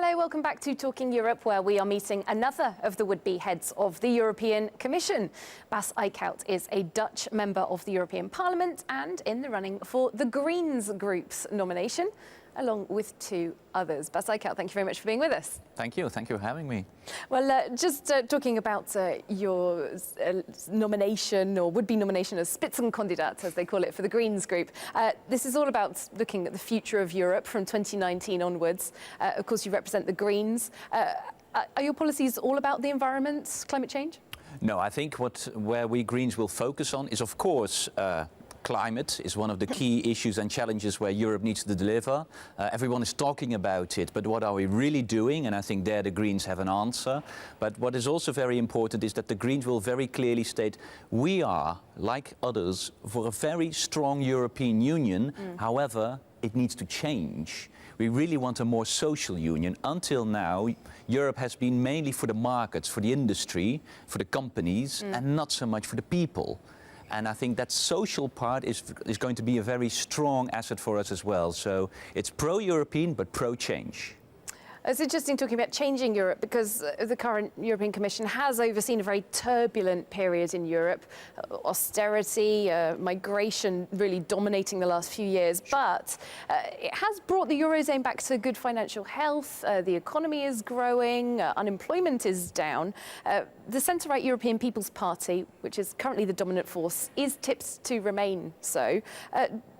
Hello, welcome back to Talking Europe, where we are meeting another of the would-be heads of the European Commission. Bas Eickhout is a Dutch member of the European Parliament and in the running for the Greens Group's nomination, along with two others. Bas Eickhout, thank you very much for being with us. Thank you for having me. Well, just talking about your nomination, or would-be nomination as Spitzenkandidat, as they call it, for the Greens Group. This is all about looking at the future of Europe from 2019 onwards. Of course, you represent the Greens. Are your policies all about the environment, climate change? No, I think where we Greens will focus on is, of course, climate is one of the key issues and challenges where Europe needs to deliver. Everyone is talking about it, but what are we really doing? And I think there the Greens have an answer. But what is also very important is that the Greens will very clearly state we are, like others, for a very strong European Union. However, it needs to change. We really want a more social union. Until now, Europe has been mainly for the markets, for the industry, for the companies, and not so much for the people. And I think that social part is going to be a very strong asset for us as well. So it's pro-European, but pro-change. It's interesting talking about changing Europe because the current European Commission has overseen a very turbulent period in Europe. Austerity, migration really dominating the last few years. But it has brought the Eurozone back to good financial health. The economy is growing. Unemployment is down. The centre-right European People's Party, which is currently the dominant force, is tipped to remain so.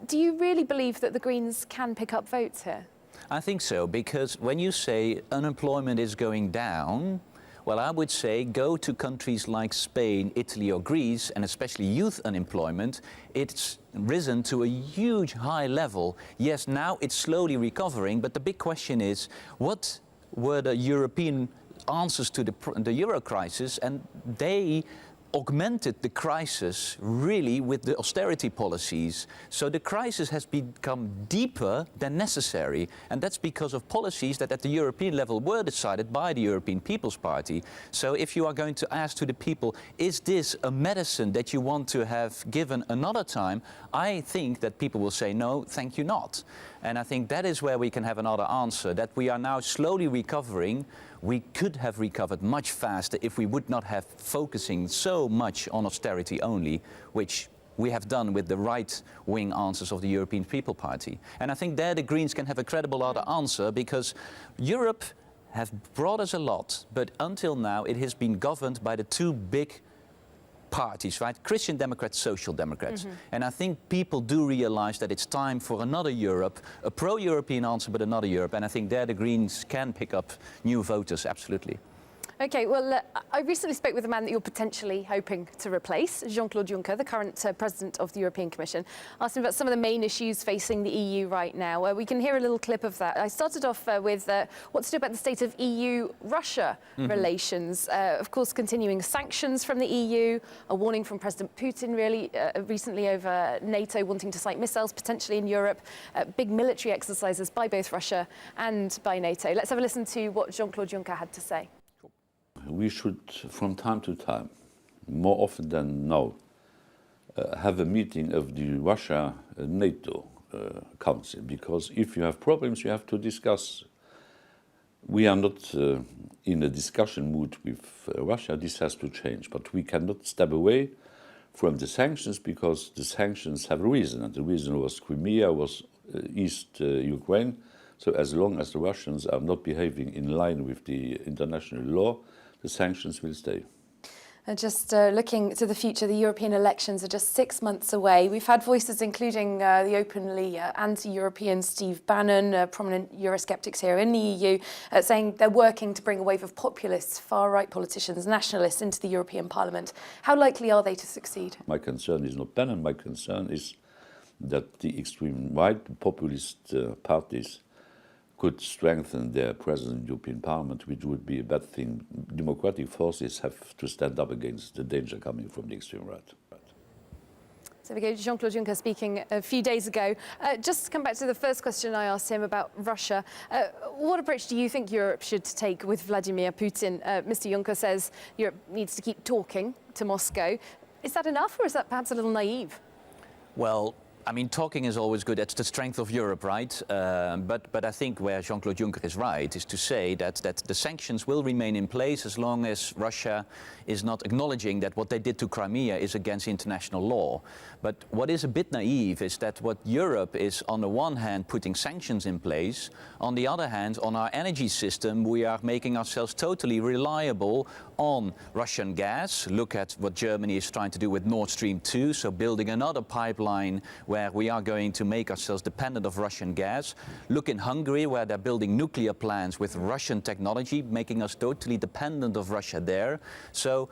Do you really believe that the Greens can pick up votes here? I think so, because when you say unemployment is going down, well, I would say go to countries like Spain, Italy or Greece, and especially youth unemployment. It's risen to a huge high level. Yes, now it's slowly recovering, but the big question is, what were the European answers to the euro crisis? And they augmented the crisis really with the austerity policies. So the crisis has become deeper than necessary, and that's because of policies that at the European level were decided by the European People's Party. So if you are going to ask to the people, is this a medicine that you want to have given another time? I think that people will say, no, thank you not. And I think that is where we can have another answer, that we are now slowly recovering. We could have recovered much faster if we would not have focusing so much on austerity only, which we have done with the right-wing answers of the European People's Party. And I think there the Greens can have a credible other answer, because Europe has brought us a lot, but until now it has been governed by the two big parties, right? Christian Democrats, Social Democrats. And I think people do realize that it's time for another Europe, a pro-European answer, but another Europe. And I think there the Greens can pick up new voters, absolutely. OK, well, I recently spoke with a man that you're potentially hoping to replace, Jean-Claude Juncker, the current President of the European Commission. Asked him about some of the main issues facing the EU right now. We can hear a little clip of that. I started off with what to do about the state of EU-Russia relations. Of course, continuing sanctions from the EU, a warning from President Putin really recently over NATO wanting to site missiles potentially in Europe, big military exercises by both Russia and by NATO. Let's have a listen to what Jean-Claude Juncker had to say. We should, from time to time, more often than now, have a meeting of the Russia-NATO Council, because if you have problems, you have to discuss. We are not in a discussion mood with Russia. This has to change, but we cannot step away from the sanctions, because the sanctions have a reason, and the reason was Crimea, was East Ukraine. So as long as the Russians are not behaving in line with the international law, the sanctions will stay. Just looking to the future, the European elections are just 6 months away. We've had voices including the openly anti-European Steve Bannon, prominent Eurosceptics here in the EU, saying they're working to bring a wave of populists, far-right politicians, nationalists into the European Parliament. How likely are they to succeed? My concern is not Bannon. My concern is that the extreme right, the populist parties, could strengthen their presence in the European Parliament, which would be a bad thing. Democratic forces have to stand up against the danger coming from the extreme right. So we go, Jean-Claude Juncker speaking a few days ago. Just to come back to the first question I asked him about Russia, what approach do you think Europe should take with Vladimir Putin? Mr. Juncker says Europe needs to keep talking to Moscow. Is that enough, or is that perhaps a little naive? Well, I mean, talking is always good. That's the strength of Europe, right? But I think where Jean-Claude Juncker is right is to say that the sanctions will remain in place as long as Russia is not acknowledging that what they did to Crimea is against international law. But what is a bit naive is that what Europe is on the one hand putting sanctions in place, on the other hand, on our energy system, we are making ourselves totally reliable on Russian gas. Look at what Germany is trying to do with Nord Stream 2, so building another pipeline where we are going to make ourselves dependent of Russian gas. Look in Hungary, where they're building nuclear plants with Russian technology, making us totally dependent of Russia there. So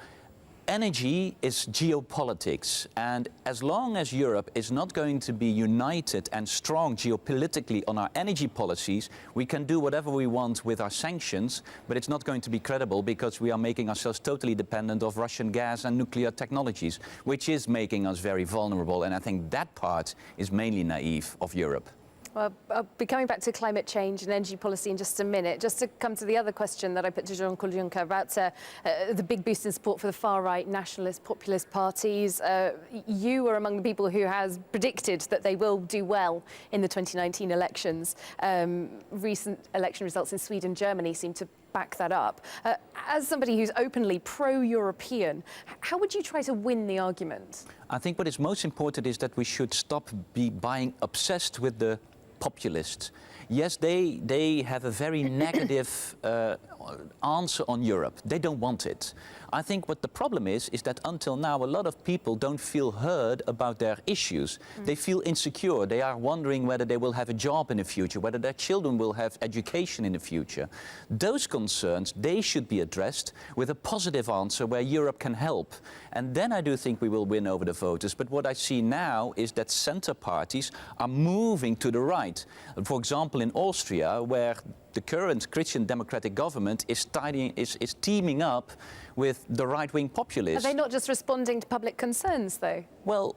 energy is geopolitics, and as long as Europe is not going to be united and strong geopolitically on our energy policies, we can do whatever we want with our sanctions, but it's not going to be credible because we are making ourselves totally dependent of Russian gas and nuclear technologies, which is making us very vulnerable, and I think that part is mainly naive of Europe. Well, I'll be coming back to climate change and energy policy in just a minute. Just to come to the other question that I put to Jean-Claude Juncker about the big boost in support for the far-right nationalist populist parties. You are among the people who has predicted that they will do well in the 2019 elections. Recent election results in Sweden and Germany seem to back that up. As somebody who's openly pro-European, how would you try to win the argument? I think what is most important is that we should stop being obsessed with the populists. Yes, they have a very negative answer on Europe. They don't want it. I think what the problem is that until now a lot of people don't feel heard about their issues. They feel insecure. They are wondering whether they will have a job in the future, whether their children will have education in the future. Those concerns, they should be addressed with a positive answer where Europe can help. And then I do think we will win over the voters. But what I see now is that center parties are moving to the right. For example, in Austria, where the current Christian Democratic government is teaming up with the right-wing populists. Are they not just responding to public concerns, though? Well,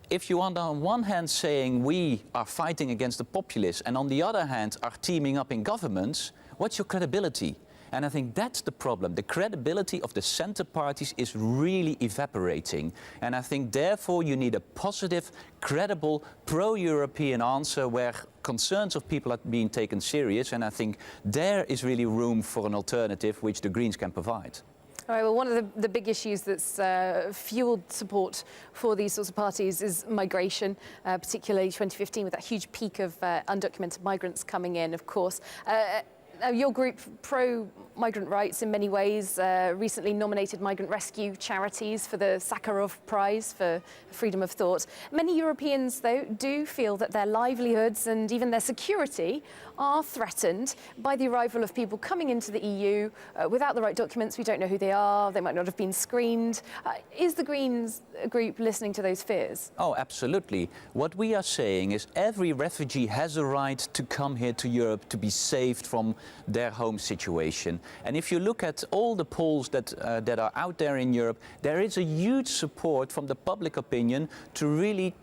if you are on one hand saying we are fighting against the populists and on the other hand are teaming up in governments, what's your credibility? And I think that's the problem. The credibility of the center parties is really evaporating. And I think therefore you need a positive, credible, pro-European answer where concerns of people are being taken serious. And I think there is really room for an alternative which the Greens can provide. All right, well, one of the big issues that's fueled support for these sorts of parties is migration, particularly 2015 with that huge peak of undocumented migrants coming in, of course. Your group, pro-migrant rights in many ways, recently nominated migrant rescue charities for the Sakharov Prize for freedom of thought. Many Europeans, though, do feel that their livelihoods and even their security are threatened by the arrival of people coming into the EU without the right documents. We don't know who they are. They might not have been screened. Is the Greens group listening to those fears? Oh, absolutely. What we are saying is every refugee has a right to come here to Europe to be saved from their home situation. And if you look at all the polls that are out there in Europe, there is a huge support from the public opinion to really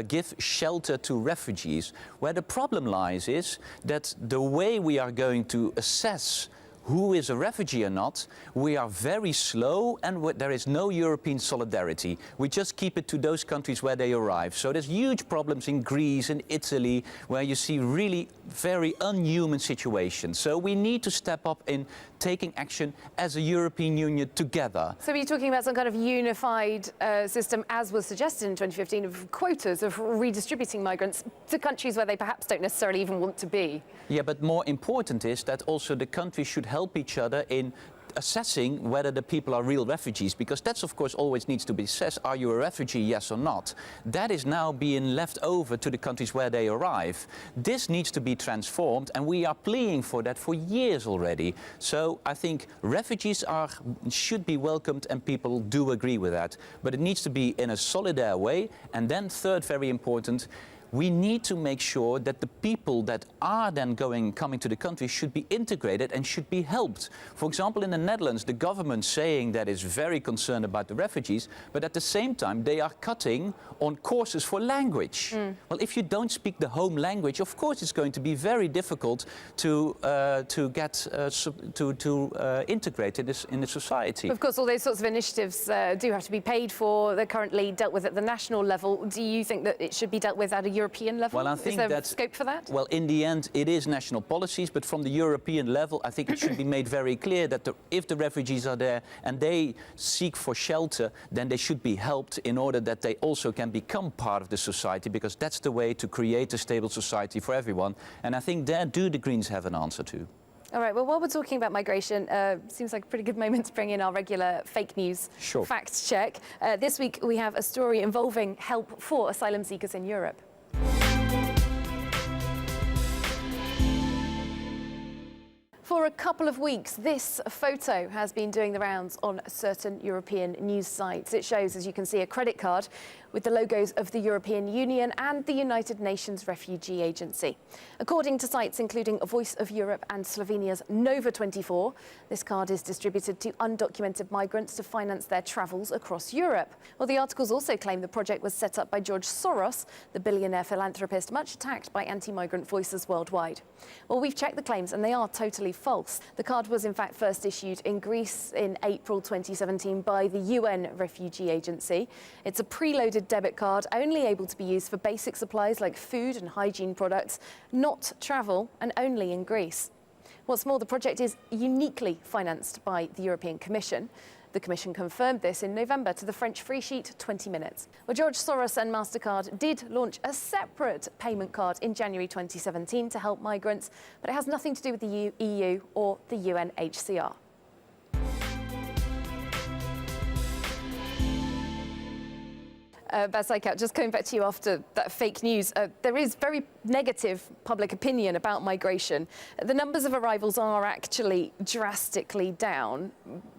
give shelter to refugees. Where the problem lies is that the way we are going to assess who is a refugee or not, we are very slow and there is no European solidarity. We just keep it to those countries where they arrive. So there's huge problems in Greece and Italy where you see really very unhuman situations. So we need to step up in taking action as a European Union together. So are you talking about some kind of unified system, as was suggested in 2015, of quotas, of redistributing migrants to countries where they perhaps don't necessarily even want to be? Yeah, but more important is that also the countries should help each other in assessing whether the people are real refugees, because that's of course always needs to be assessed. Are you a refugee, yes or not? That is now being left over to the countries where they arrive. This needs to be transformed and we are pleading for that for years already. So I think refugees should be welcomed and people do agree with that. But it needs to be in a solidarity way. And then third, very important, we need to make sure that the people that are then coming to the country should be integrated and should be helped. For example, in the Netherlands, the government saying that is very concerned about the refugees, but at the same time they are cutting on courses for language. Well, if you don't speak the home language, of course it's going to be very difficult to integrate in the society. Of course, all those sorts of initiatives do have to be paid for. They're currently dealt with at the national level. Do you think that it should be dealt with at a European level? Well, I think is there scope for that? Well, in the end, it is national policies, but from the European level, I think it should be made very clear that if the refugees are there and they seek for shelter, then they should be helped in order that they also can become part of the society, because that's the way to create a stable society for everyone. And I think there do the Greens have an answer to. All right, well, while we're talking about migration, seems like a pretty good moment to bring in our regular fake news fact check. This week we have a story involving help for asylum seekers in Europe. For a couple of weeks, this photo has been doing the rounds on certain European news sites. It shows, as you can see, a credit card with the logos of the European Union and the United Nations Refugee Agency. According to sites including Voice of Europe and Slovenia's Nova24, this card is distributed to undocumented migrants to finance their travels across Europe. Well, the articles also claim the project was set up by George Soros, the billionaire philanthropist much attacked by anti-migrant voices worldwide. Well, we've checked the claims and they are totally false. The card was in fact first issued in Greece in April 2017 by the UN Refugee Agency. It's a preloaded debit card only able to be used for basic supplies like food and hygiene products, not travel, and only in Greece. What's more, the project is uniquely financed by the European Commission. The Commission confirmed this in November to the French free sheet 20 Minutes. Well, George Soros and MasterCard did launch a separate payment card in January 2017 to help migrants, but it has nothing to do with the EU or the UNHCR. Bas Eickhout, just coming back to you after that fake news, there is very negative public opinion about migration. The numbers of arrivals are actually drastically down,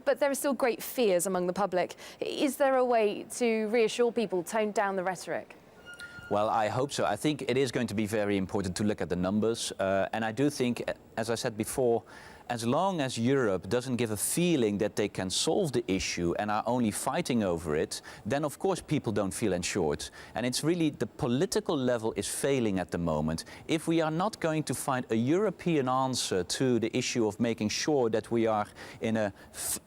but there are still great fears among the public. Is there a way to reassure people, tone down the rhetoric? Well, I hope so. I think it is going to be very important to look at the numbers. And I do think, as I said before, as long as Europe doesn't give a feeling that they can solve the issue and are only fighting over it, then of course people don't feel ensured. And it's really the political level is failing at the moment. If we are not going to find a European answer to the issue of making sure that we are in a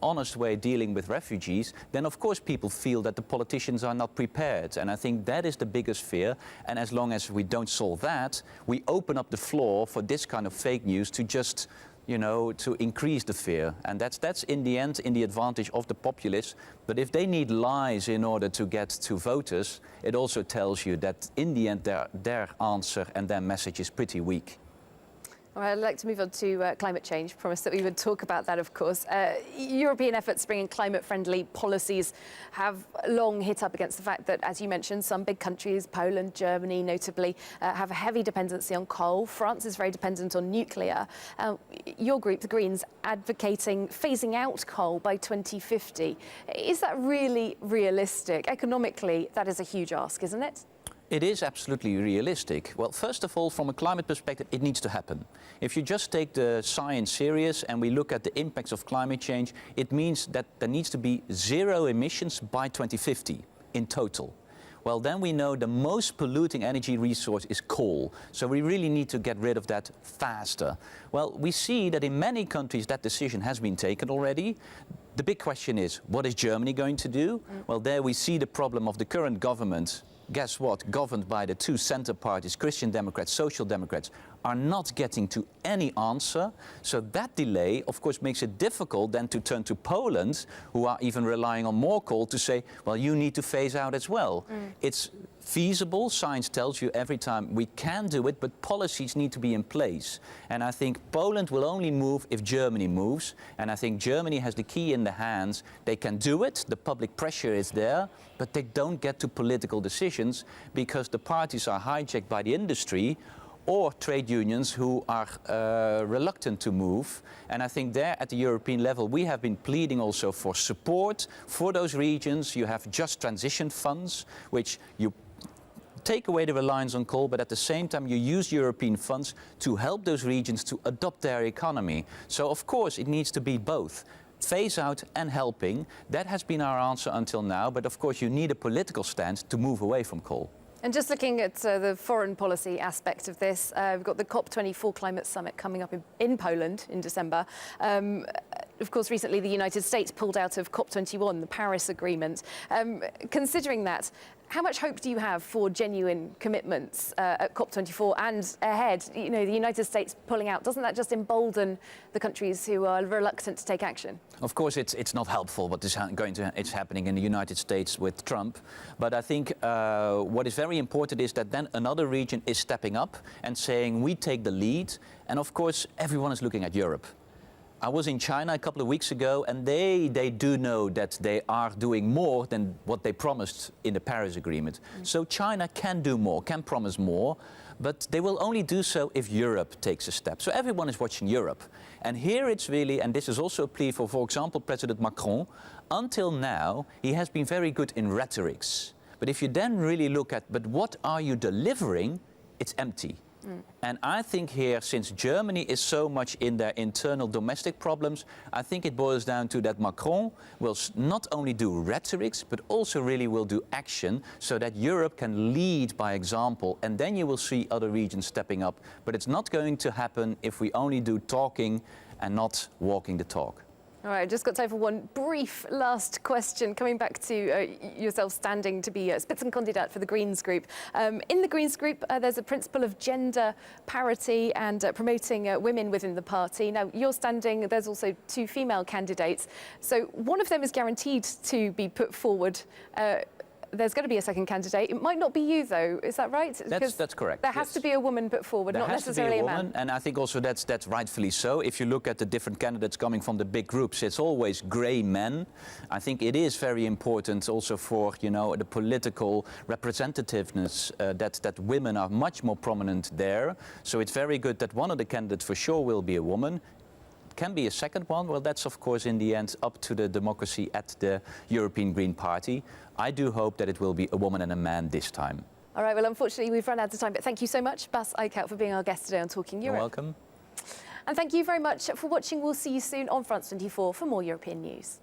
honest way dealing with refugees, then of course people feel that the politicians are not prepared. And I think that is the biggest fear. And as long as we don't solve that, we open up the floor for this kind of fake news to just to increase the fear. And that's in the end in the advantage of the populists. But if they need lies in order to get to voters, it also tells you that in the end their answer and their message is pretty weak. All right, I'd like to move on to climate change. Promised that we would talk about that, of course. European efforts to bring in climate-friendly policies have long hit up against the fact that, as you mentioned, some big countries, Poland, Germany notably, have a heavy dependency on coal. France is very dependent on nuclear. Your group, the Greens, advocating phasing out coal by 2050. Is that really realistic? Economically, that is a huge ask, isn't it? It is absolutely realistic. Well, first of all, from a climate perspective, it needs to happen. If you just take the science serious and we look at the impacts of climate change, it means that there needs to be zero emissions by 2050 in total. Well, then we know the most polluting energy resource is coal. So we really need to get rid of that faster. Well, we see that in many countries that decision has been taken already. The big question is, what is Germany going to do? Well, there we see the problem of the current government. Guess what? Governed by the two center parties, Christian Democrats, Social Democrats, are not getting to any answer. So that delay, of course, makes it difficult then to turn to Poland, who are even relying on more coal, to say, well, you need to phase out as well. It's feasible. Science tells you every time we can do it, but policies need to be in place. And I think Poland will only move if Germany moves. And I think Germany has the key in the hands. They can do it. The public pressure is there, but they don't get to political decisions because the parties are hijacked by the industry or trade unions who are reluctant to move. And I think there at the European level, we have been pleading also for support for those regions. You have just transition funds, which you take away the reliance on coal, but at the same time you use European funds to help those regions to adopt their economy. So of course it needs to be both. Phase out and helping, that has been our answer until now, but of course you need a political stance to move away from coal. And just looking at the foreign policy aspect of this, we've got the COP24 climate summit coming up in Poland in December. Of course, recently the United States pulled out of COP21, the Paris Agreement. Considering that, how much hope do you have for genuine commitments at COP24 and ahead? You know, the United States pulling out, doesn't that just embolden the countries who are reluctant to take action? Of course, it's not helpful what is it's happening in the United States with Trump. But I think what is very important is that then another region is stepping up and saying we take the lead. And of course, everyone is looking at Europe. I was in China a couple of weeks ago, and they do know that they are doing more than what they promised in the Paris Agreement. So China can do more, can promise more, but they will only do so if Europe takes a step. So everyone is watching Europe. And here it's really, and this is also a plea for example, President Macron. Until now, he has been very good in rhetorics. But if you then really look at, but what are you delivering, it's empty. And I think here, since Germany is so much in their internal domestic problems, I think it boils down to that Macron will not only do rhetorics, but also really will do action so that Europe can lead by example. And then you will see other regions stepping up. But it's not going to happen if we only do talking and not walking the talk. All right, just got time for one brief last question, coming back to yourself standing to be a Spitzenkandidat for the Greens group. In the Greens group, there's a principle of gender parity and promoting women within the party. Now, you're standing, there's also 2 female candidates. So one of them is guaranteed to be put forward. There's going to be a second candidate. It might not be you, though. Is that right? That's correct. There has to be a woman put forward, not necessarily a man. And I think also that's rightfully so. If you look at the different candidates coming from the big groups, it's always grey men. I think it is very important also for, you know, the political representativeness that women are much more prominent there. So it's very good that one of the candidates for sure will be a woman. Can be a second one. Well, that's of course in the end up to the democracy at the European Green Party. I do hope that it will be a woman and a man this time. All right, well, unfortunately, we've run out of time, but thank you so much, Bas Eickhout, for being our guest today on Talking Europe. You're welcome. And thank you very much for watching. We'll see you soon on France 24 for more European news.